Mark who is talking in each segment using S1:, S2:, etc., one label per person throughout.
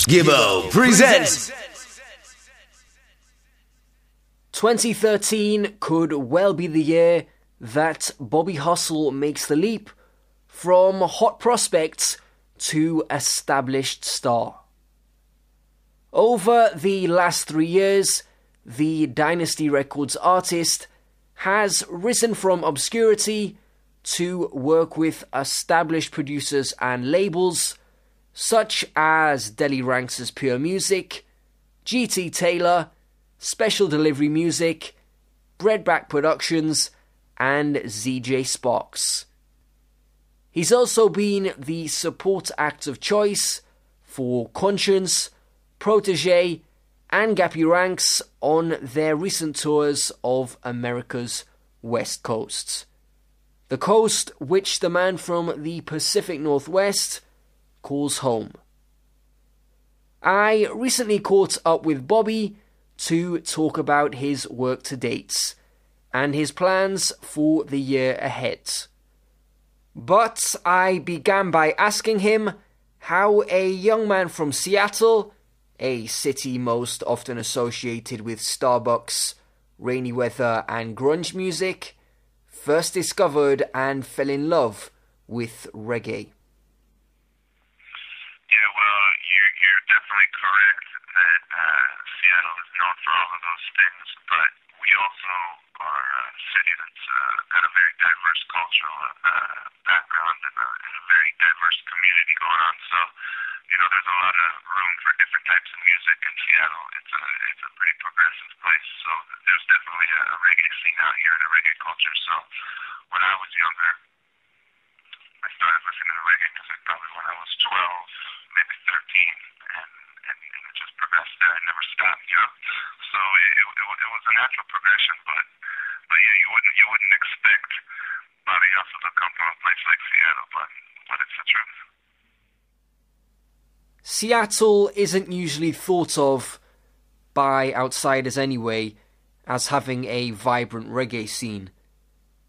S1: Gibbo presents
S2: 2013 could well be the year that Bobby Hustle makes the leap from hot prospect to established star. Over the last 3 years, the Dynasty Records artist has risen from obscurity to work with established producers and labels such as Gappy Ranks' Pure Music, GT Taylor, Special Delivery Music, Breadback Productions, and ZJ Sparks. He's also been the support act of choice for Conscience, Protégé, and Gappy Ranks on their recent tours of America's West Coast. The coast which the man from the Pacific Northwest calls home. I recently caught up with Bobby to talk about his work to date and his plans for the year ahead. But I began by asking him how a young man from Seattle, a city most often associated with Starbucks, rainy weather and grunge music, first discovered and fell in love with reggae.
S3: Yeah, well, you're definitely correct that Seattle is known for all of those things, but we also are a city that's got a very diverse cultural background and a very diverse community going on. So, there's a lot of room for different types of music in Seattle. It's a pretty progressive place, so there's definitely a reggae scene out here and a reggae culture. So, when I was younger, I started listening to reggae music probably when I was 12, maybe 13, and it just progressed there and never stopped. So it was a natural progression, but yeah, you wouldn't expect Bobby Hustle to come from a place like Seattle, but it's the truth.
S2: Seattle isn't usually thought of by outsiders anyway as having a vibrant reggae scene.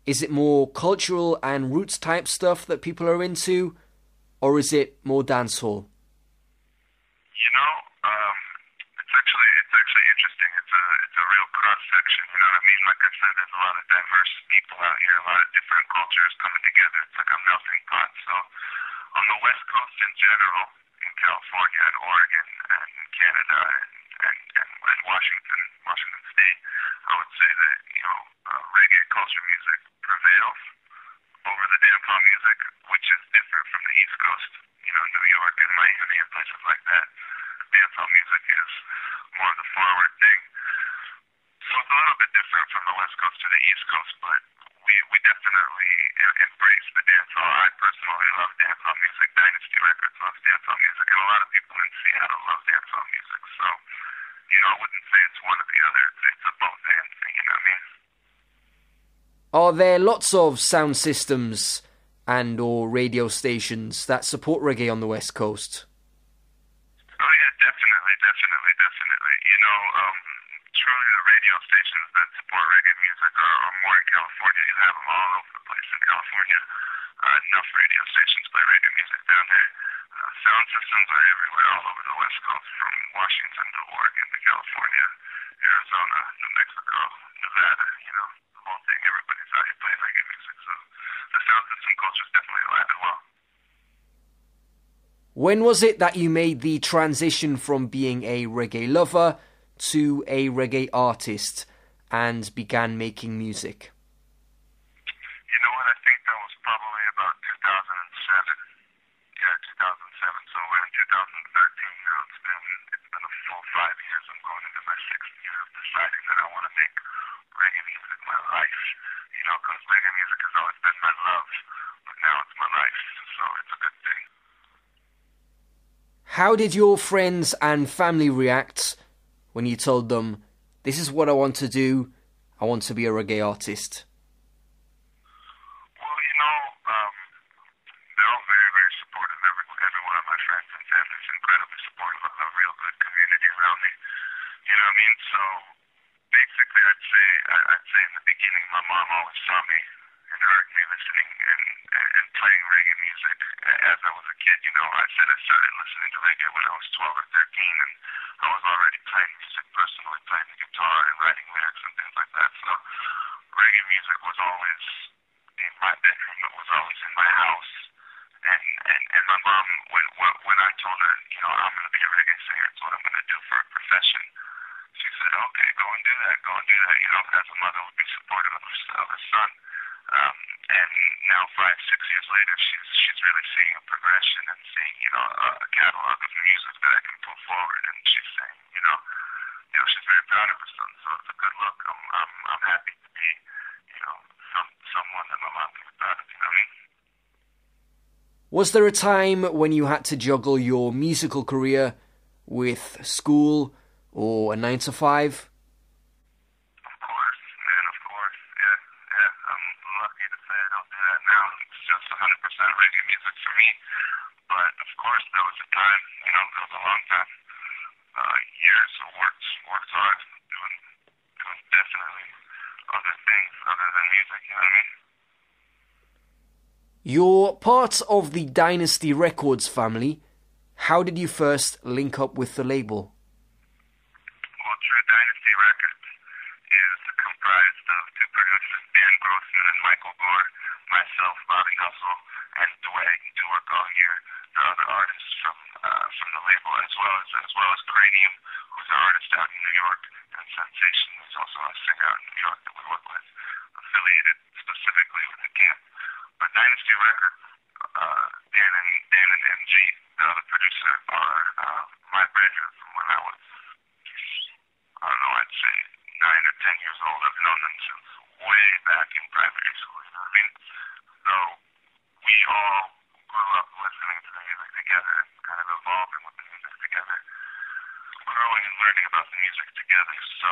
S2: Is it more cultural and roots type stuff that people are into, or is it more dancehall?
S3: It's actually interesting. It's a real cross section. You know what I mean? Like I said, there's a lot of diverse people out here, a lot of different cultures coming together. It's like a melting pot. So on the West Coast in general, in California and Oregon and Canada and Washington State, I would say that reggae culture music prevails over the dancehall music, which is different from the East Coast. New York and Miami and places like that. Dancehall music is more of the forward thing. So it's a little bit different from the West Coast to the East Coast, but we definitely embrace the dancehall. I personally love dancehall music. Dynasty Records loves dancehall music, and a lot of people in Seattle love dancehall music. So, I wouldn't say it's one or the other. It's a both and thing, you know what I mean?
S2: Are there lots of sound systems and or radio stations that support reggae on the West Coast?
S3: Oh yeah, definitely. Truly the radio stations that support reggae music are more in California. You have them all over the place in California. Enough radio stations play reggae music down there. Sound systems are everywhere all over the West Coast, from Washington to Oregon to California, Arizona, New Mexico, Nevada, the whole thing. Everybody's out here playing reggae music. So the sound system culture is definitely alive and well.
S2: When was it that you made the transition from being a reggae lover to a reggae artist and began making music?
S3: You know what? I think that was probably about 2007. Yeah, 2007. So we're in 2013 now. It's been a full 5 years. I'm going into my 6th year of deciding that I want to make reggae music my life. Because reggae music has always been my love, but now it's my life. So it's a good thing.
S2: How did your friends and family react when you told them, this is what I want to do, I want to be a reggae artist?
S3: Well, they're all very, very supportive. Every one of my friends and family is incredibly supportive. I have a real good community around me. You know what I mean? So basically, I'd say in the beginning, my mom always saw me and heard me listening and and playing reggae music as I was a kid. I said I started listening to reggae when I was 12 or 13, and I was already playing music personally, playing the guitar and writing lyrics and things like that. So reggae music was always in my bedroom. It was always in my house. And my mom, when I told her, I'm going to be a reggae singer, it's what I'm going to do for a profession, she said, okay, go and do that, as a mother would be supportive of her son. And now 5-6 years later, she's really seeing a progression and seeing, a catalog of music that I can put forward, and she's saying, she's very proud of her son, so it's a good look. I'm happy to be, someone that my mom can be proud of, you know what I mean?
S2: Was there a time when you had to juggle your musical career with school or a 9 to 5?
S3: Of course, man, of course. Yeah. I'm lucky to say I don't do that now. It's just 100% reggae music for me. But of course, there was a time, there was a long time, years of worked hard, doing definitely other things other than music, you know what I mean?
S2: You're part of the Dynasty Records family. How did you first link up with the label?
S3: Well, True Dynasty Records is comprised of two producers, Dan Grossman and Michael Gore, myself, Bobby Hustle, and Dwayne Duwork all here. There are other artists from the label, as well as Cranium, who's an artist out in New York, and Sensation, who's also a singer out in New York that we work with, affiliated specifically with the camp. But Dynasty Records, Dan and MG, the other producer, are my brethren from when I was, I'd say 9 or 10 years old. I've known them since way back in primary school, you know what I mean? So we all grew up listening to the music together and kind of evolving with the music together, growing and learning about the music together. So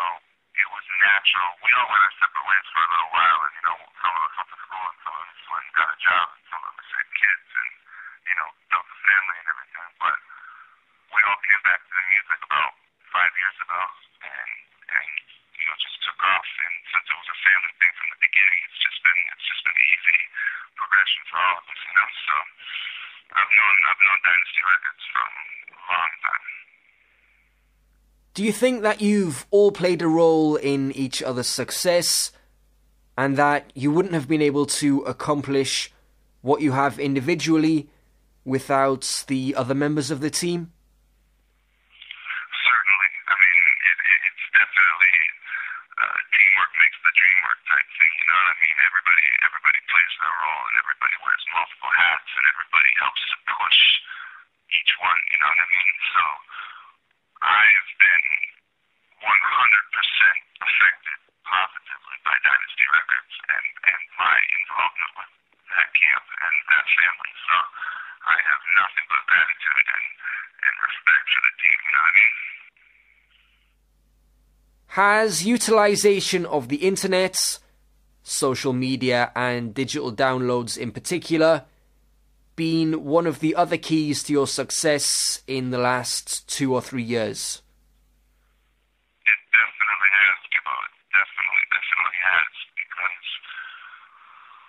S3: it was natural. We all went our separate ways for a little while, and some of us went to school, and some of us went and got a job, and some of us had kids, and built a family and everything. But we all came back to the music about 5 years ago, and just took off. And since it was a family thing from the beginning, it's just been an easy progression for all of us, So I've known Dynasty Records from a long time.
S2: Do you think that you've all played a role in each other's success and that you wouldn't have been able to accomplish what you have individually without the other members of the team?
S3: Certainly. I mean, it's definitely teamwork makes the dream work type thing, you know what I mean? Everybody plays their role, and everybody wears multiple hats, and everybody helps to push each one, you know what I mean? So I've been 100% affected positively by Dynasty Records and my involvement with that camp and that family. So I have nothing but gratitude and respect for the team, you know what I mean?
S2: Has utilization of the internet, social media and digital downloads in particular been one of the other keys to your success in the last 2 or 3 years?
S3: It definitely has, Gibbo. It definitely has, because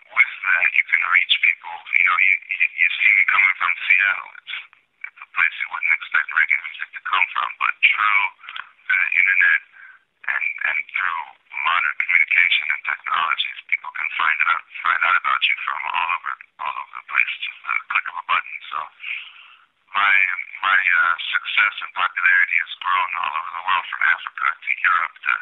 S3: with that you can reach people. You see me coming from Seattle. It's a place you wouldn't expect reggae music to come from, but through the internet and through modern communication and technologies, people can find out about you from all over the place, just a click of a button. So my success and popularity has grown all over the world, from Africa to Europe to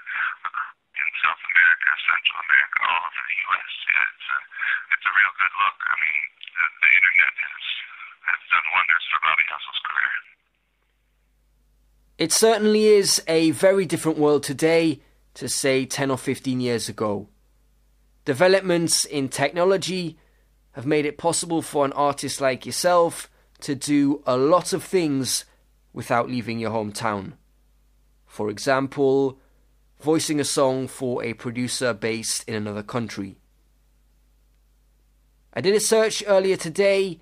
S3: in South America, Central America, all over the U.S. Yeah, it's a real good look. I mean, the internet has done wonders for Bobby Hustle's career.
S2: It certainly is a very different world today to, say, 10 or 15 years ago. Developments in technology have made it possible for an artist like yourself to do a lot of things without leaving your hometown. For example, voicing a song for a producer based in another country. I did a search earlier today,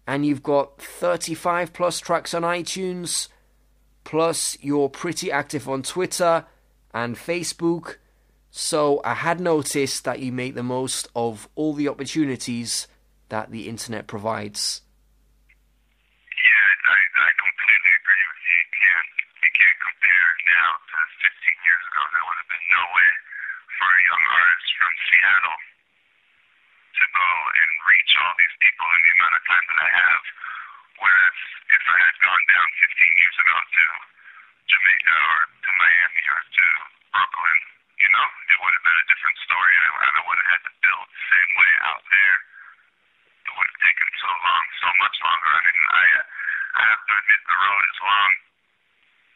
S2: and you've got 35 plus tracks on iTunes, plus you're pretty active on Twitter and Facebook, so I had noticed that you make the most of all the opportunities that the internet provides.
S3: Yeah, I completely agree with you. You can't compare now to 15 years ago. There would have been no way for a young artist from Seattle to go and reach all these people in the amount of time that I have. Whereas if I had gone down 15 years ago to Jamaica or to Miami or to Brooklyn, it would have been a different story. I would have had to build the same way out there. It would have taken so long, so much longer. I mean, I have to admit the road is long.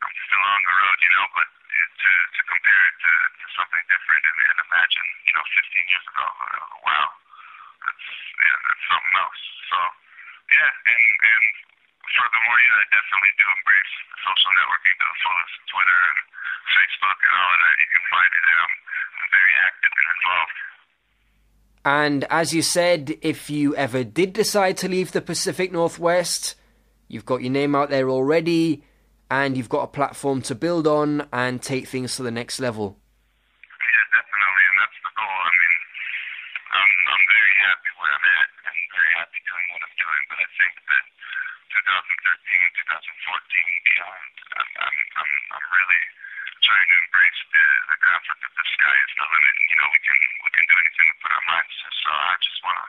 S3: I'm still on the road, but to compare it to something different and imagine, 15 years ago, wow, that's something else. So, yeah, and furthermore, I definitely do embrace social networking to the fullest. Twitter and Facebook and all of that, you can find me there. I'm very active and involved.
S2: And as you said, if you ever did decide to leave the Pacific Northwest, you've got your name out there already, and you've got a platform to build on and take things to the next level.
S3: Yeah, definitely, and that's the goal. I mean, I'm very happy where I'm at and very happy doing what I'm doing, but I think that 2013, 2014, beyond, I'm really trying to embrace the concept that the sky is the limit, and we can do anything we put our minds to. So I just wanna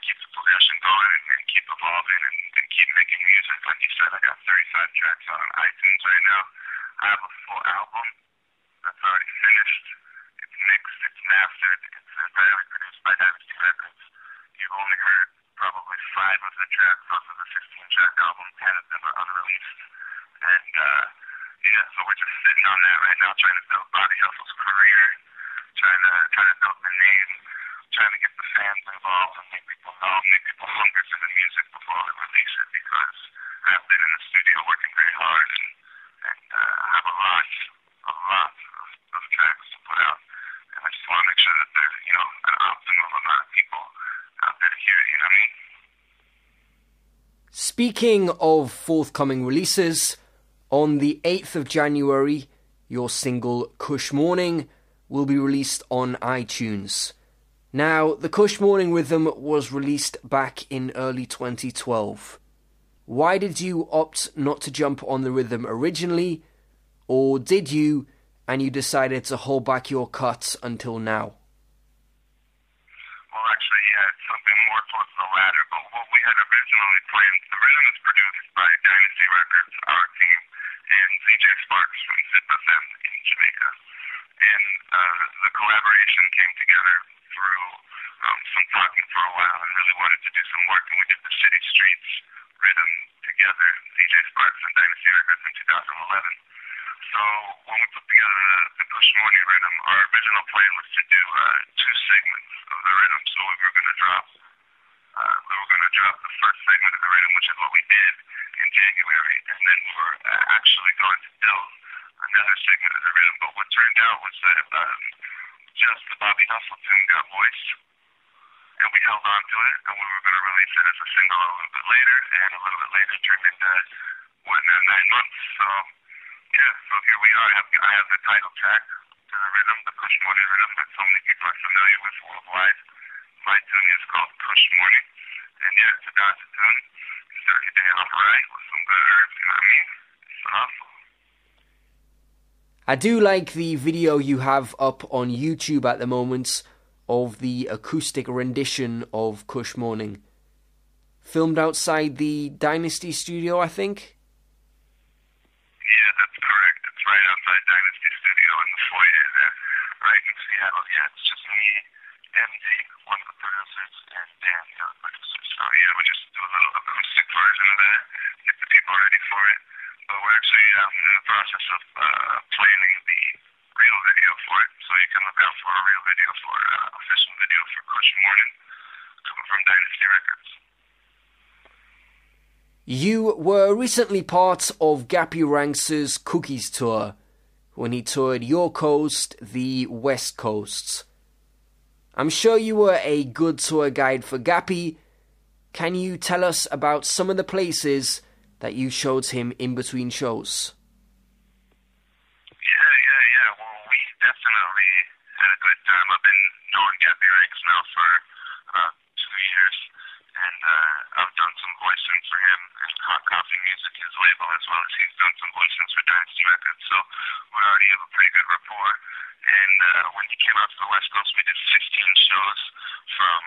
S3: keep the progression going and keep evolving and keep making music. Like you said, I got 35 tracks on iTunes right now. I have a full album that's already finished. It's mixed, it's mastered, it's entirely produced by Dynasty Records. You've only heard probably 5 of the tracks off of the 16-track album. 10 of them are unreleased. And so we're just sitting on that right now, trying to build Bobby Hustle's career, trying to build the name, trying to get the fans involved and make people know, make people hungry for the music before we release it, because I've been in the studio working very hard and have a lot of tracks to put out. And I just want to make sure that there's, an optimum amount of people out there to hear it, you know what I mean?
S2: Speaking of forthcoming releases, on the 8th of January, your single Kush Morning will be released on iTunes. Now, the Kush Morning rhythm was released back in early 2012. Why did you opt not to jump on the rhythm originally, or did you, and you decided to hold back your cuts until now?
S3: Well, actually, yeah, it's something more towards the latter, but what we had originally planned, the rhythm is produced by Dynasty Records, our team, and ZJ Sparks from Zip FM in Jamaica. And the collaboration came together through some talking for a while and really wanted to do some work, and we did the City Streets rhythm together, ZJ Sparks and Dynasty Records in 2011. So when we put together the Kush Morning rhythm, our original plan was to do 2 segments of the rhythm. So we were going to drop the first segment of the rhythm, which is what we did in January, and then we were actually going to build another segment of the rhythm. But what turned out was that just the Bobby Hustle tune got voiced, and we held on to it, and we were going to release it as a single a little bit later, and a little bit later turned into 9 months. So yeah, so here we are. I have the title track to the rhythm, the Kush Morning rhythm that so many people are familiar with worldwide. My tune is called Kush Morning, and yeah, it's a dance tune. You start your day off right with some good herbs, you know what I mean? It's awesome.
S2: I do like the video you have up on YouTube at the moment of the acoustic rendition of Kush Morning. Filmed outside the Dynasty studio, I think?
S3: Yeah, that's correct. It's right outside Dynasty Studio in the foyer there, right in Seattle. Yeah, it's just me, MD, one of the producers, and Dan, the other producer. So yeah, we just do a little acoustic version of that, get the people ready for it. But we're actually in the process of planning the real video for it, so you can look out for a real video for official video for Kush Morning coming from Dynasty Records.
S2: You were recently part of Gappy Ranks' Cookies tour, when he toured your coast, the West Coast. I'm sure you were a good tour guide for Gappy. Can you tell us about some of the places that you showed him in between shows?
S3: Yeah. Well, we definitely had a good time. I've been knowing Gappy Ranks now for 2 years, him in hot coffee music, his label, as well as he's done some voicings for Dynasty Records. So we already have a pretty good rapport. And when he came out to the West Coast, we did 16 shows from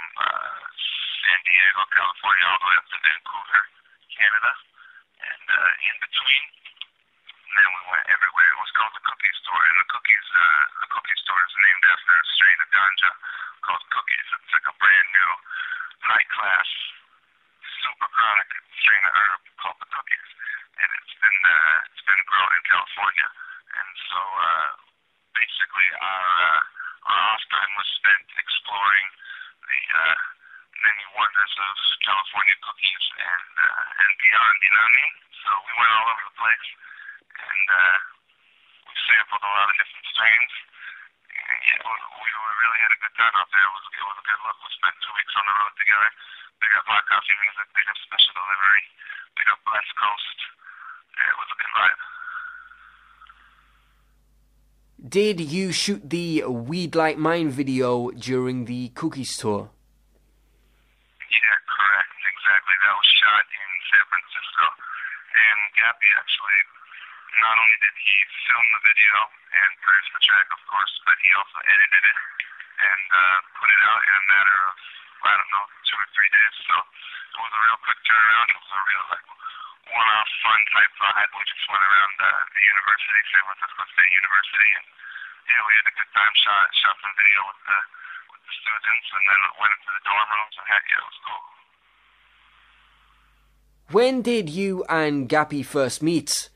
S3: San Diego, California, all the way up to Vancouver, Canada. And in between, then we went everywhere. It was called the Cookie Store, and the Cookie Store is named after a strain of ganja called Cookies. It's like a brand new, high class, super chronic strain of herb called the Cookies, and it's been grown in California. And so basically our off time was spent exploring the many wonders of California cookies and beyond. You know what I mean? So we went all over the place, and we sampled a lot of different strains. And yeah, we really had a good time out there. It was a good look. We spent 2 weeks on the road together. Big up hot coffee music, big up special delivery, big up West Coast. Yeah, it was a good vibe.
S2: Did you shoot the Weed Like Mine video during the Cookies tour?
S3: Yeah, correct, exactly. That was shot in San Francisco. And Gappy actually, not only did he film the video and produce the track, of course, but he also edited it and put it out in a matter of, I don't know, 2 or 3 days. So it was a real quick turnaround. It was a real, one-off fun type vibe. We just went around the university, San Francisco State University, and yeah, we had a good time. Shot some video with the students, and then went into the dorm rooms, and heck yeah, it was cool.
S2: When did you and Gappy first meet?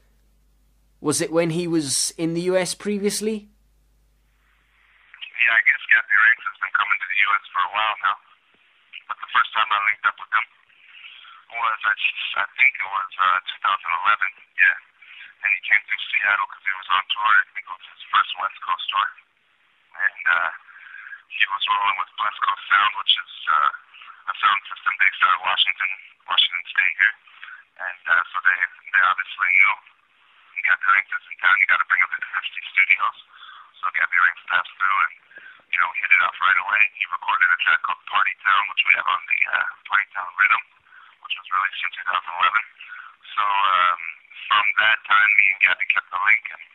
S2: Was it when he was in the US previously?
S3: Yeah, I guess Gappy Ranks has been coming to the US for a while now. But the first time I linked up with him was, I think it was 2011, yeah. And he came through Seattle because he was on tour. I think it was his first West Coast tour. And he was rolling with West Coast Sound, which is a sound system based out of Washington State here. And so they obviously knew. Gappy Ranks is in town. You got to bring him to the Dynasty Studios. So Gappy Ranks passed through, and we hit it off right away. He recorded a track called Party Town, which we have on the Party Town Rhythm, which was released in 2011. So from that time, me and Gappy kept the link, and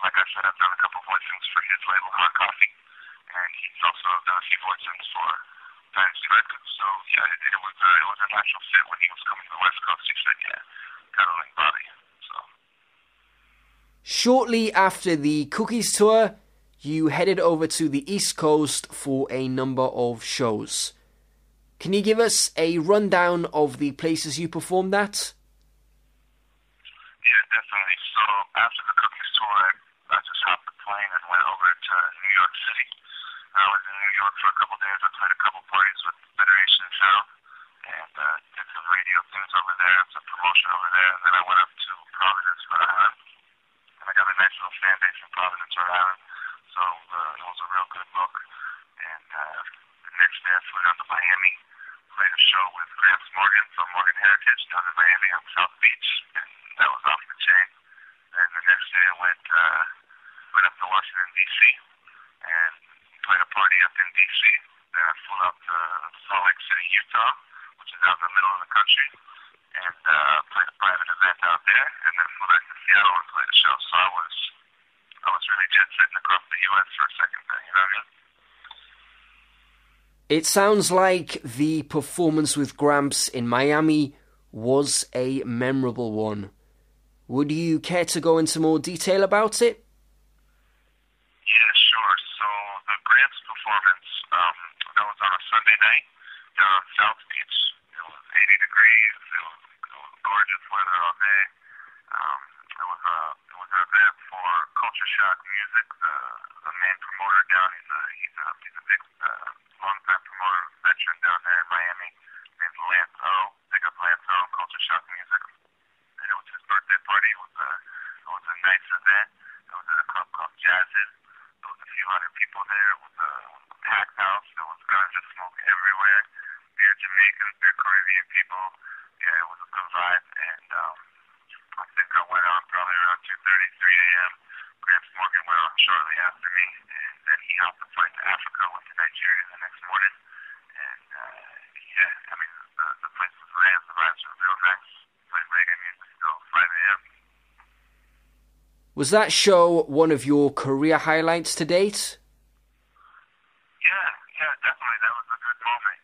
S3: like I said, I've done a couple voicings for his label, Hot Coffee, and he's also done a few voicings for Dynasty Records. So yeah, it was a natural fit when he was coming to the West Coast. He said, yeah, got a link, Bobby. So.
S2: Shortly after the Cookies tour, you headed over to the East Coast for a number of shows. Can you give us a rundown of the places you performed at?
S3: Yeah, definitely. So after the Cookies tour, I just hopped the plane and went over to New York City. I was in New York for a couple days. I played a couple parties with Federation Sound and did some radio things over there, some promotion over there. And then I went up to Providence, Rhode Island. And I got a nice little fan base in Providence, Rhode Island. So it was a real good look. And the next day I flew down to Miami, played a show with Gramps Morgan from Morgan Heritage down in Miami on South Beach. And that was off the chain. Then the next day I went up to Washington, D.C. and played a party up in D.C. Then I flew out to Salt Lake City, Utah, which is out in the middle of the country, and played a private event out there, and then flew back to Seattle and played a show. So I was really jet setting across the U.S. for a second there, you know what I mean?
S2: It sounds like the performance with Gramps in Miami was a memorable one. Would you care to go into more detail about it?
S3: Yeah, sure. So the Gramps performance, that was on a Sunday night down on South Beach. It was 80 degrees. It was gorgeous weather all day. It was an event for Culture Shock Music. The main promoter down, he's a big long-time promoter, veteran down there in Miami, named Lance O. Big up Lance O, Culture Shock Music. And it was his birthday party. It was a nice event. It was at a club called Jazz's. There was a few hundred people there. It was a packed house. There was ganja smoke everywhere. Beer Jamaicans, beer Caribbean people. Yeah, it was a good vibe. And I think I went on probably around 2:30, 3 a.m. Gramps Morgan went on shortly after me. And then he hopped the flight to Africa, went to Nigeria the next morning. And yeah, I mean, the place was ran. The vibes were real nice.
S2: Was that show one of your career highlights to date?
S3: Yeah, definitely. That was a good moment.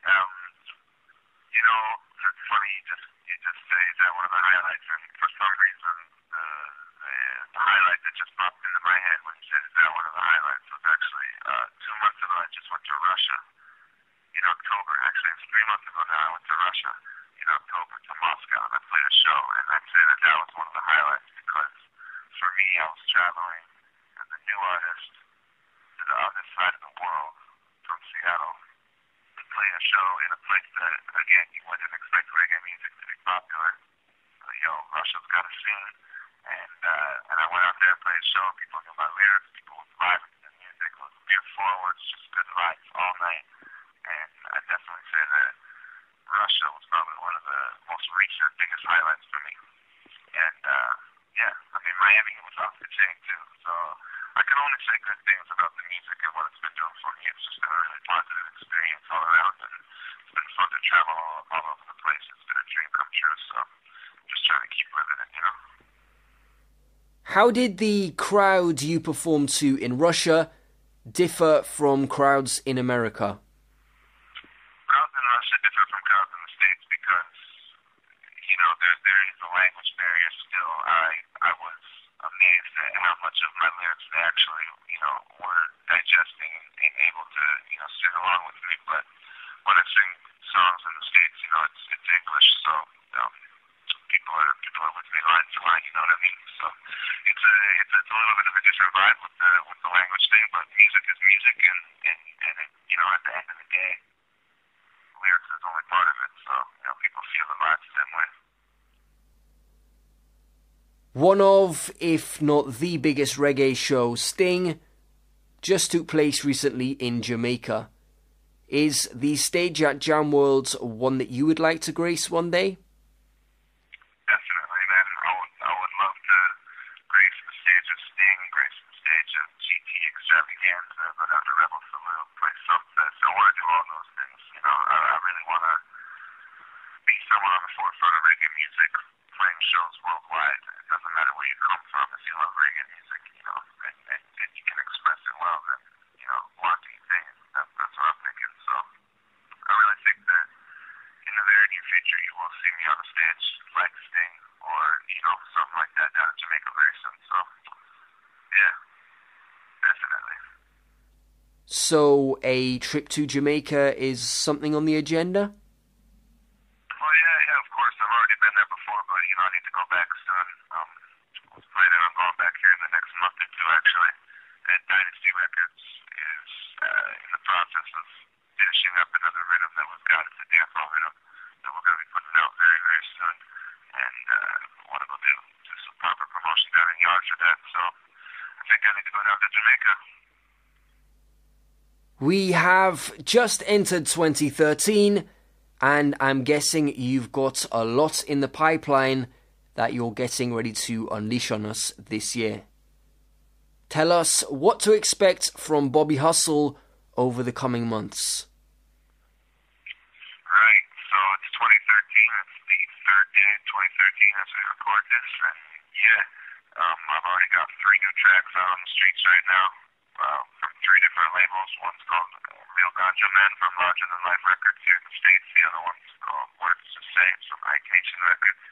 S3: It's funny you just say that one of the highlights, and for some reason, the highlight that just popped into my head when you said that one of the highlights was actually 2 months ago. I just went to Russia in October. Actually, it's 3 months ago now. I went to Russia in October to Moscow, and I played a show, and I'd say that was one of the highlights because for me, I was traveling as a new artist to the other side of the world from Seattle to play a show in a place that, again, you wouldn't expect reggae music to be popular. Russia's got a scene, and I went out there and played a show. People knew my lyrics. People were vibing to the music. It was beer forwards, just good vibes all night. And I definitely say that Russia was probably one of the most recent, biggest highlights for me. And Miami was off the chain too. So I can only say good things about the music and what it's been doing for me. It's just been a really positive experience all around, and it's been fun to travel all over the place. It's been a dream come true. So just trying to keep living it.
S2: How did the crowd you performed to in Russia differ from crowds in America?
S3: Crowds in Russia differ from crowds in the States because, there is a language barrier still. I was amazed at how much of my lyrics they actually, were digesting and able to, sing along with me. But when I sing songs in the States, it's English, so people are with me line to line, you know what I mean? So it's a little bit of a different vibe with the language thing, but music is music, and at the end of the day, lyrics is only part of it, so people feel the vibe the same way.
S2: One of, if not the biggest reggae show, Sting, just took place recently in Jamaica. Is the stage at Jam World one that you would like to grace one day?
S3: Definitely, man. I would love to grace the stage of Sting, grace the stage of GT Extravaganza, go down to Rebel Salute, play Sunset. I want to do all those things. I really want to be someone on the forefront of reggae music, playing shows worldwide. It doesn't matter where you come from. If you love reggae music, and you can express it well, then, what do you think? That's what I'm thinking. So I really think that in the very near future, you will see me on a stage like Sting or, something like that down in Jamaica very soon. So, yeah, definitely.
S2: So a trip to Jamaica is something on the agenda?
S3: Well, yeah, of course. I've already been there before, but, I need to go back soon. I was planning on going back here in the next month or two, actually. And Dynasty Records is in the process of finishing up another rhythm that was got. It's a dancehall rhythm that we're going to be putting out very, very soon. And I want to go do some proper promotion down in Yard for that. So I think I need to go down to Jamaica.
S2: We have just entered 2013, and I'm guessing you've got a lot in the pipeline that you're getting ready to unleash on us this year. Tell us what to expect from Bobby Hustle over the coming months.
S3: Right, so it's 2013, it's the third day of 2013 as we record this, and I've already got 3 new tracks out on the streets right now, from 3 different labels. One's called Real Ganja Man from Larger Than Life Records here in the States, the other one's called Words to Say from Nation Records,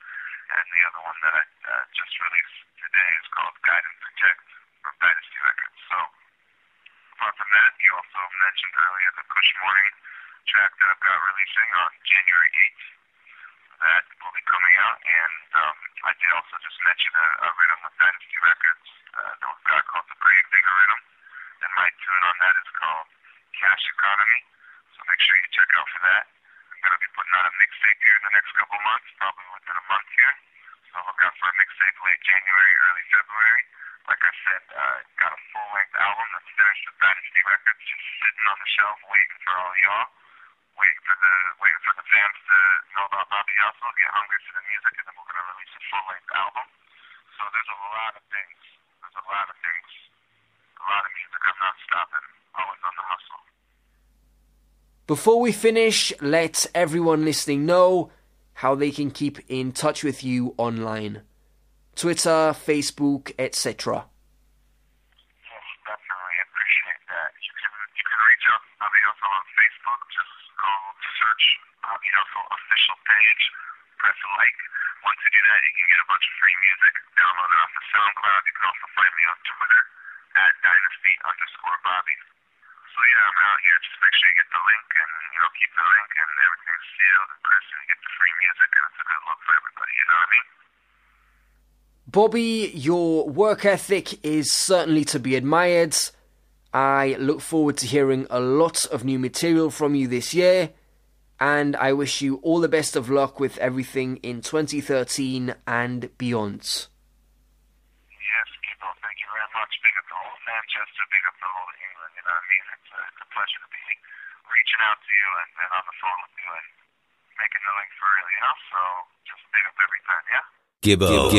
S3: and the other one that I just released today is called Guide and Protect from Dynasty Records. So, apart from that, you also mentioned earlier the Kush Morning track that I've got releasing on January 8th. That will be coming out, and I did also just mention a rhythm with Dynasty Records that we've got called the Grave Digger Rhythm, and my tune on that is called Cash Economy, so make sure you check out for that. I'm going to be putting out a mixtape here in the next couple months, probably within a month here, so look out for a mixtape late January, early February. Like I said, got a full-length album that's finished with Dynasty Records, just sitting on the shelf waiting for all y'all, waiting for the fans to know about Bobby Hustle, get hungry for the music, and then we're going to release a full-length album. So there's a lot of things. A lot of music. I'm not stopping. Always on the hustle.
S2: Before we finish, let everyone listening know how they can keep in touch with you online. Twitter, Facebook, etc.
S3: search, so official page, press like. Once you do that, you can get a bunch of free music. Download it off the SoundCloud. You can also find me on Twitter at Dynasty_Bobby. So yeah, I'm out here. Just make sure you get the link and, keep the link and everything's sealed and crisp and you get the free music and it's a good look for everybody, you know what I mean?
S2: Bobby, your work ethic is certainly to be admired. I look forward to hearing a lot of new material from you this year, and I wish you all the best of luck with everything in 2013 and beyond.
S3: Yes, Gibbo, thank you very much. Big up the whole Manchester, big up the whole England, you know what I mean? It's a pleasure to be reaching out to you and on the phone with you and making the link for real, so just big up every time, yeah?
S1: Gibbo.